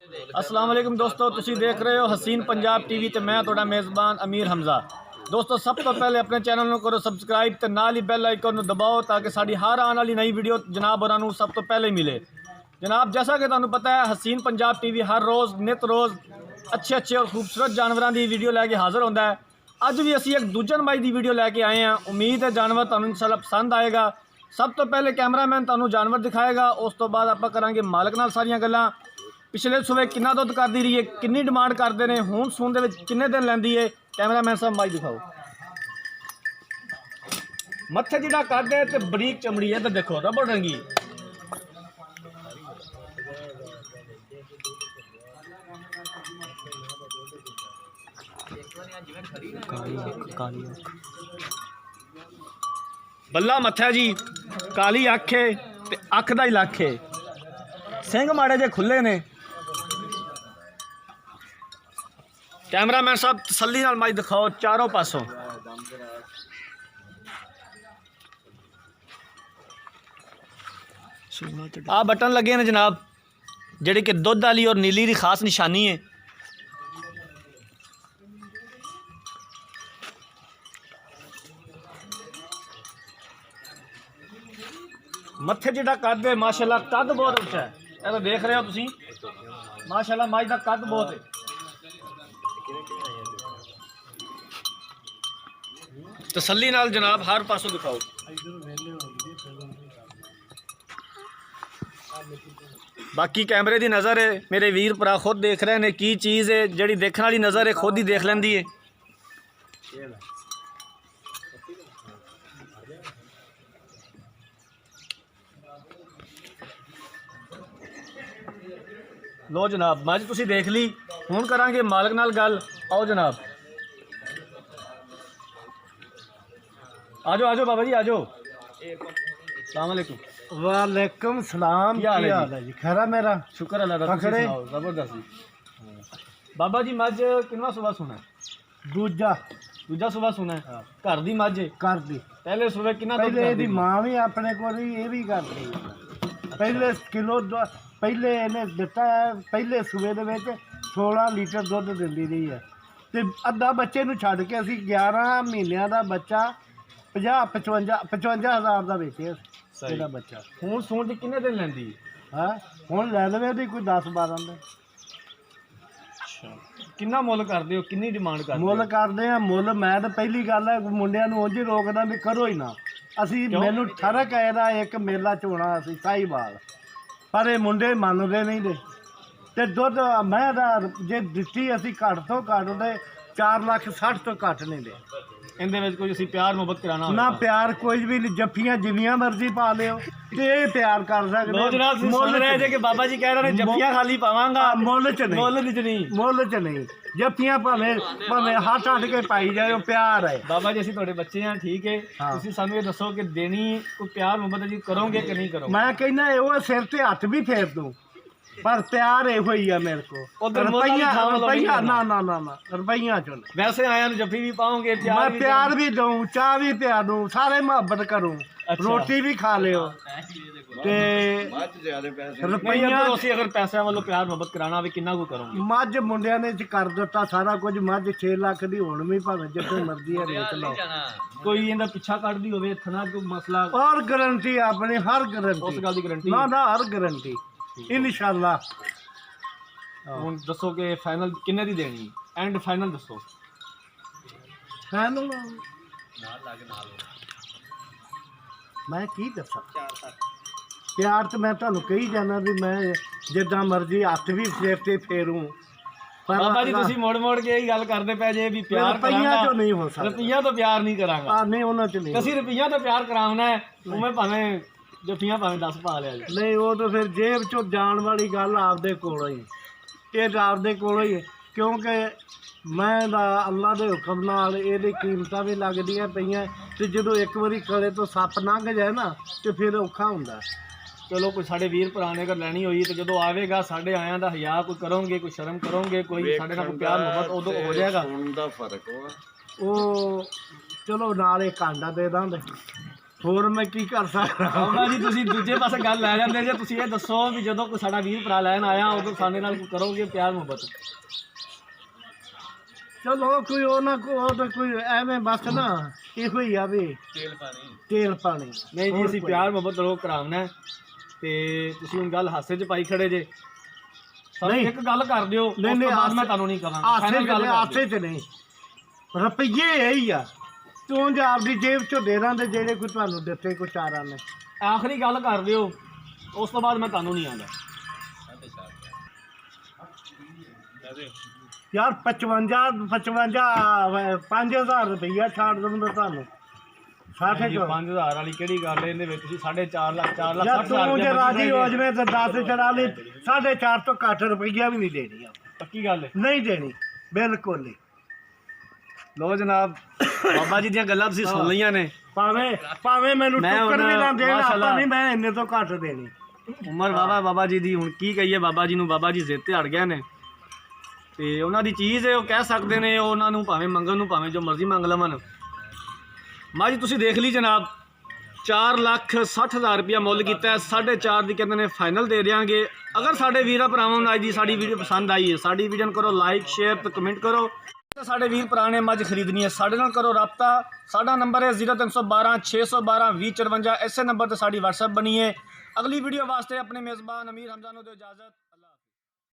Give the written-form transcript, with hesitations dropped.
अस्सलाम वालेकुम दोस्तों, तुसी देख रहे हो हसीन पंजाब टीवी ते मैं तुहाडा मेज़बान अमीर हमजा। दोस्तों सब तो पहले अपने चैनल को करो सबसक्राइब ते नाल ही बैल आइकन दबाओ ताकि साड़ी हर आने वाली नई वीडियो जनाब होरां नूं सब तो पहले मिले। जनाब जैसा कि तुहानूं पता है हसीन पंजाब टीवी हर रोज़ नित रोज़ अच्छे और खूबसूरत जानवरों की वीडियो लैके हाज़र होंदा है। अज भी असी एक दूजन माई की वीडियो लैके आए हैं। उम्मीद है जानवर तुहानूं इंशाअल्लाह पसंद आएगा। सब तो पहले कैमरामैन तुहानूं जानवर दिखाएगा, उस तो बाद आपां करांगे मालक नाल सारियां गल्लां। पिछले सूबे कितना दुध करती रही है, कितनी डिमांड करते हैं, हूँ सून दे विच किन्ने दिन लैंदी है। कैमरामैन साहब माई दिखाओ। मत्थे जिहड़ा कद है ते बरीक चमड़ी है, तो देखो रबड़ रंगी। बल्ला मत्था जी, काली अख है ते अख दा ही लख है। सिंह माड़े जे खुले ने। कैमरामैन साहब तसल्ली नाल माई दिखाओ चारों पासों। आ बटन लगे ने जनाब, जिहड़ी कि दुध वाली और नीली की खास निशानी है। मत्थे जिहड़ा कद है माशाअल्लाह, कद बहुत उच्चा है। ये तो देख रहे हो तुसी, माशाअल्लाह माई का कद बहुत है। तसल्ली नाल जनाब हर पासों दिखाओ। बाकी कैमरे की नज़र है, मेरे वीर भरा खुद देख रहे हैं की चीज़ है। जिहड़ी देखने वाली नज़र है खुद ही देख लैंदी है। लो जनाब मज तुसी देख ली, हुण करांगे मालक नाल गल। आओ जनाब, आजो आजो बाबा जी आजो। अस्सलाम वालेकुम। वालेकुम सलाम। क्या हाल है जी? खैर मेरा शुक्र अल्लाह दा। तुसीं सुणाओ, जबरदस्त जी। बाबा जी मज कितना सुबह सुना है? दूजा सुबह सुना है। घर दी मज कर दी। पहले सुबह कितना पहले ਇਹਦੀ ਮਾਂ ਵੀ ਆਪਣੇ ਕੋਲ ਹੀ, ਇਹ ਵੀ ਕਰਦੀ ਹੈ। ਪਹਿਲੇ ਕਿਲੋ ਪਹਿਲੇ ਇਹਨੇ ਦਿੱਤਾ ਹੈ। ਪਹਿਲੇ ਸੂਬੇ ਦੇ ਵਿੱਚ 16 ਲੀਟਰ ਦੁੱਧ ਦਿੰਦੀ ਰਹੀ ਹੈ ਤੇ ਅੱਧਾ ਬੱਚੇ ਨੂੰ ਛੱਡ ਕੇ ਅਸੀਂ 11 ਮਹੀਨਿਆਂ ਦਾ ਬੱਚਾ 55,000 ਦਾ ਵੇਚਿਆ ਇਹਦਾ ਬੱਚਾ। ਹੁਣ ਸੂਣ ਦੀ ਕਿੰਨੇ ਦਿਨ ਲੈਂਦੀ ਹਾਂ ਹੁਣ ਲੈ ਲਵੇ ਦੀ ਕੋਈ 10-12 ਦਿਨ। ਕਿੰਨਾ ਮੁੱਲ ਕਰਦੇ ਹੋ, ਕਿੰਨੀ ਡਿਮਾਂਡ ਕਰਦੇ ਹੋ? ਮੁੱਲ ਕਰਦੇ ਆ ਮੁੱਲ। ਮੈਂ ਤਾਂ ਪਹਿਲੀ ਗੱਲ ਹੈ ਮੁੰਡਿਆਂ ਨੂੰ ਉਂਝ ਹੀ ਰੋਕਦਾ ਵੀ ਕਰੋ ਹੀ ਨਾ। ਅਸੀਂ ਮੈਨੂੰ ਠਰਕ ਹੈ ਇਹਦਾ ਇੱਕ ਮੇਲਾ ਚੋਣਾ ਅਸੀਂ ਸਾਹੀਵਾਲ, ਪਰ ਇਹ ਮੁੰਡੇ ਮੰਨਦੇ ਨਹੀਂ ਦੇ। ਤੇ ਦੁੱਧ ਮੈਂ ਦਾ ਜੇ ਦਿੱਤੀ ਅਸੀਂ ਘੱਟ ਤੋਂ ਘੱਟ ਦੇ 4,60,000 ਤੋਂ ਘੱਟ ਨਹੀਂ ਦੇ। ਇਹਦੇ ਵਿੱਚ ਕੋਈ ਅਸੀਂ ਪਿਆਰ ਮੁਹੱਬਤ ਕਰਾਣਾ ਨਾ ਪਿਆਰ ਕੋਈ ਵੀ ਨਹੀਂ। ਜੱਫੀਆਂ ਜਿੰਨੀਆਂ ਮਰਜ਼ੀ ਪਾ ਲਿਓ ਤੇ ਇਹ ਪਿਆਰ ਕਰ ਸਕਦੇ। ਮੁੱਲ ਰਹੇ ਜੇ ਕਿ ਬਾਬਾ ਜੀ ਕਹਿ ਰਹੇ ਨੇ ਜੱਫੀਆਂ ਖਾਲੀ ਪਾਵਾਂਗਾ, ਮੁੱਲ ਚ ਨਹੀਂ। ਮੁੱਲ ਚ ਨਹੀਂ। ਜੱਫੀਆਂ ਭਾਵੇਂ ਹੱਥ ਅੱਡ ਕੇ ਪਾਈ ਜਾਓ, ਪਿਆਰ ਹੈ। ਬਾਬਾ ਜੀ ਅਸੀਂ ਤੁਹਾਡੇ ਬੱਚੇ ਹਾਂ, ਠੀਕ ਹੈ। ਤੁਸੀਂ ਸਾਨੂੰ ਇਹ ਦੱਸੋ ਕਿ ਦੇਣੀ ਕੋਈ ਪਿਆਰ ਮੁਹੱਬਤ ਜੀ ਕਰੋਗੇ ਕਿ ਨਹੀਂ ਕਰੋਗੇ? ਮੈਂ ਕਹਿੰਦਾ ਉਹ ਸਿਰ ਤੇ ਹੱਥ ਵੀ ਫੇਰ ਦੂੰ, ਪਰ ਪਿਆਰ ਇਹੋ ਹੀ ਆ ਮੇਰੇ ਕੋਲ। ਰੁਪਈਆ ਨਾ ਨਾ ਨਾ ਨਾ ਰੁਪਈਆ ਚੋਂ। ਵੈਸੇ ਆਇਆ ਨੂੰ ਜੱਫੀ ਵੀ ਪਾਉਂਗੇ, ਮੈਂ ਪਿਆਰ ਵੀ ਦਊਂ, ਚਾਹ ਵੀ ਪਿਆ ਦੂੰ, ਸਾਰੇ ਮੁਹੱਬਤ ਕਰੂੰ, ਰੋਟੀ ਵੀ ਖਾ ਲਿਓ ਤੇ ਰੁਪਈਆ। ਤੁਸੀਂ ਅਗਰ ਪੈਸਿਆਂ ਵੱਲੋਂ ਪਿਆਰ ਮੁਹੱਬਤ ਕਰਾਣਾ ਹੋਵੇ ਕਿੰਨਾ ਕੁ ਕਰੋਗੇ? ਮੱਝ ਮੁੰਡਿਆਂ ਨੇ ਕਰ ਦਿੱਤਾ ਸਾਰਾ ਕੁਝ। ਮੱਝ 6 ਲੱਖ ਦੀ ਹੁਣ ਵੀ ਭਾਵੇਂ ਜਿੱਥੇ ਮਰਜ਼ੀ ਹੈ ਰੇਟ ਲਓ। ਕੋਈ ਇਹਦਾ ਪਿੱਛਾ ਕੱਢਦੀ ਹੋਵੇ ਥਣਾ ਕੋਈ ਮਸਲਾ? ਔਰ ਗਰੰਟੀ ਆਪਣੀ, ਹਰ ਗਰੰਟੀ। ਉਸ ਗੱਲ ਦੀ ਗਰੰਟੀ? ਨਾ ਨਾ ਹਰ ਗਰੰਟੀ ਇਨਸ਼ਾਅੱਲਾ। ਹੁਣ ਦੱਸੋ ਕਿ ਫਾਈਨਲ ਕਿੰਨੇ ਦੀ ਦੇਣੀ? ਐਂਡ ਫਾਈਨਲ ਦੱਸੋ। ਫਾਈਨਲ ਮੈਂ ਕੀ ਦੱਸਾਂ? ਪਿਆਰ ਤਾਂ ਮੈਂ ਤੁਹਾਨੂੰ ਕਹੀ ਜਾਣਾ ਵੀ ਮੈਂ ਜਿੱਦਾਂ ਮਰਜ਼ੀ ਹੱਥ ਵੀ ਸਿਰ ਤੇ ਫੇਰੂ। ਬਾਬਾ ਜੀ ਤੁਸੀਂ ਮੋੜ ਕੇ ਇਹੀ ਗੱਲ ਕਰਦੇ ਪਏ ਜੇ ਵੀ ਪਿਆਰ ਰੁਪਈਆ ਤੋਂ ਨਹੀਂ ਹੋ ਸਕਦਾ। ਰੁਪਈਆ ਤੋਂ ਪਿਆਰ ਨਹੀਂ ਕਰਾਂਗਾ। ਨਹੀਂ ਉਹਨਾਂ ਚ ਨਹੀਂ। ਅਸੀਂ ਰੁਪਈਆ ਤੋਂ ਪਿਆਰ ਕਰਾਉਣਾ ਹੈ, ਉਵੇਂ ਭਾਵੇਂ ਜੱਫੀਆਂ ਭਾਵੇਂ 10 ਪਾ ਲਿਆ ਜੀ। ਨਹੀਂ ਉਹ ਤਾਂ ਫਿਰ ਜੇਬ ਚੋਂ ਜਾਣ ਵਾਲੀ ਗੱਲ ਆਪਦੇ ਕੋਲੋਂ ਹੀ। ਇਹ ਤਾਂ ਆਪਦੇ ਕੋਲੋਂ ਹੀ ਹੈ, ਕਿਉਂਕਿ ਮੈਂ ਦਾ ਅੱਲਾ ਦੇ ਹੁਕਮ ਨਾਲ ਇਹਦੀ ਕੀਮਤਾਂ ਵੀ ਲੱਗਦੀਆਂ ਪਈਆਂ। ਤੇ ਜਦੋਂ ਇੱਕ ਵਾਰੀ ਕਲੇ ਤੋਂ ਸੱਪ ਲੰਘ ਜਾਏ ਨਾ ਤੇ ਫਿਰ ਔਖਾ ਹੁੰਦਾ। ਚਲੋ ਕੋਈ ਸਾਡੇ ਵੀਰ ਭਰਾ ਨੇ ਅਗਰ ਲੈਣੀ ਹੋਈ ਤੇ ਜਦੋਂ ਆਵੇਗਾ ਸਾਡੇ ਆਇਆਂ ਦਾ ਹਿਆ ਕੋਈ ਕਰੋਗੇ, ਕੋਈ ਸ਼ਰਮ ਕਰੋਗੇ, ਕੋਈ ਸਾਡੇ ਨਾਲ ਕੋਈ ਪਿਆਰ ਮੁਹੱਬਤ ਉਦੋਂ ਹੋ ਜਾਏਗਾ। ਉਹ ਚਲੋ ਨਾਲ ਇੱਕ ਆਂਡਾ ਦੇ ਦਾਂਗੇ। ਹੋਰ ਮੈਂ ਕੀ ਕਰ ਸਕਦਾ। ਬਾਬਾ ਜੀ ਤੁਸੀਂ ਦੂਜੇ ਪਾਸੇ ਗੱਲ ਲੈ ਜਾਂਦੇ ਜੇ, ਤੁਸੀਂ ਇਹ ਦੱਸੋ ਵੀ ਜਦੋਂ ਕੋਈ ਸਾਡਾ ਵੀਰ ਭਰਾ ਲੈਣ ਆਇਆ ਉਦੋਂ ਸਾਡੇ ਨਾਲ ਕਰੋਗੇ ਪਿਆਰ ਮੁਹੱਬਤ? ਚਲੋ ਕੋਈ ਉਹ ਨਾ ਕੋਈ ਐਵੇਂ ਬਸ ਨਾ ਇਹੋ ਹੀ ਆ ਵੀ ਤੇਲ ਪਾਣੀ ਨਹੀਂ ਜੀ, ਅਸੀਂ ਪਿਆਰ ਮੁਹੱਬਤ ਲੋਕ ਕਰਾਉਣਾ ਤੇ ਤੁਸੀਂ ਹੁਣ ਗੱਲ ਹਾਸੇ 'ਚ ਪਾਈ ਖੜੇ ਜੇ। ਨਹੀਂ ਇੱਕ ਗੱਲ ਕਰ ਦਿਓ, ਉਸ ਤੋਂ ਬਾਅਦ ਮੈਂ ਤੁਹਾਨੂੰ ਨਹੀਂ ਕਹਾਂਗਾ। ਆਸੇ ਚ ਨਹੀਂ, ਰੁਪਈਏ ਇਹ ਹੀ ਆ, ਤੂੰ ਜੇ ਆਪਦੀ ਜੇਬ ਚੋਂ ਦੇ ਦਾਂ ਤੇ ਜਿਹੜੇ ਕੋਈ ਤੁਹਾਨੂੰ ਦਿੱਤੇ ਕੋਈ ਚਾਰਾਂ ਨੇ। ਆਖਰੀ ਗੱਲ ਕਰ ਦਿਓ, ਉਸ ਤੋਂ ਬਾਅਦ ਮੈਂ ਤੁਹਾਨੂੰ ਨਹੀਂ ਆਉਂਦਾ। ਯਾਰ 55 5000 ਰੁਪਈਆ ਛੱਡ ਦੂੰਗਾ ਤੁਹਾਨੂੰ। 60 ਚੋਂ 5000 ਵਾਲੀ ਕਿਹੜੀ ਗੱਲ ਹੈ? ਇਹਦੇ ਵਿੱਚ ਤੁਸੀਂ 4.5 ਲੱਖ 4 ਲੱਖ ਯਾਰ ਤੂੰ ਜੇ ਰਾਜੀ ਹੋ ਜਵੇਂ ਤਾਂ 10 ਚੜਾ ਲਈ, 4.5 ਤੋਂ ਘੱਟ ਰੁਪਈਆ ਵੀ ਨਹੀਂ ਦੇਣੀ ਆ। ਪੱਕੀ ਗੱਲ ਹੈ? ਨਹੀਂ ਦੇਣੀ ਬਿਲਕੁਲ ਨਹੀਂ। ਲੋ ਜਨਾਬ, ਬਾਬਾ ਜੀ ਦੀਆਂ ਗੱਲਾਂ ਤੁਸੀਂ ਸੁਣ ਲਈਆਂ ਨੇ। ਭਾਵੇਂ ਮੈਨੂੰ ਟੁੱਕਰ ਵੀ ਨਾ ਦੇਣ, ਆਪਾਂ ਨਹੀਂ ਮੈਂ ਇੰਨੇ ਤੋਂ ਘੱਟ ਦੇਣੀ। ਉਮਰ ਵਾਵਾ ਬਾਬਾ ਜੀ ਦੀ, ਹੁਣ ਕੀ ਕਹੀਏ ਬਾਬਾ ਜੀ ਨੂੰ, ਬਾਬਾ ਜੀ ਜ਼ਿੱਦ ਤੇ ਅੜ ਗਏ ਨੇ ਤੇ ਉਹਨਾਂ ਦੀ ਚੀਜ਼ ਹੈ, ਉਹ ਕਹਿ ਸਕਦੇ ਨੇ, ਉਹਨਾਂ ਨੂੰ ਭਾਵੇਂ ਮੰਗਣ ਨੂੰ ਭਾਵੇਂ ਜੋ ਮਰਜ਼ੀ ਮੰਗ ਲਵਣ। ਮਾਂ ਜੀ ਤੁਸੀਂ ਦੇਖ ਲਈ ਜਨਾਬ, 4,60,000 ਰੁਪਇਆ ਮੁੱਲ ਕੀਤਾ, 4.5 ਦੀ ਕਹਿੰਦੇ ਨੇ ਫਾਈਨਲ ਦੇ ਦਿਆਂਗੇ। ਅਗਰ ਸਾਡੇ ਵੀਰਾਂ ਭਰਾਵਾਂ ਨੂੰ ਅੱਜ ਦੀ ਸਾਡੀ ਵੀਡੀਓ ਪਸੰਦ ਆਈ ਹੈ, ਸਾਡੀ ਵੀਡੀਓ ਨੂੰ ਕਰੋ ਲਾਈਕ ਸ਼ੇਅਰ ਤੇ ਕਮੈਂਟ ਕਰੋ। ਸਾਡੇ ਵੀਰ ਭਰਾ ਨੇ ਮੱਝ ਖਰੀਦਣੀ ਹੈ, ਸਾਡੇ ਨਾਲ ਕਰੋ ਰਾਬਤਾ। ਸਾਡਾ ਨੰਬਰ ਹੈ 0312 612 2054। ਇਸੇ ਨੰਬਰ ਤੇ ਸਾਡੀ WhatsApp ਬਣੀ ਹੈ। ਅਗਲੀ ਵੀਡੀਓ ਵਾਸਤੇ ਆਪਣੇ ਮੇਜ਼ਬਾਨ ਅਮੀਰ ਹਮਜ਼ਾ ਨੂੰ ਦਿਓ ਇਜਾਜ਼ਤ।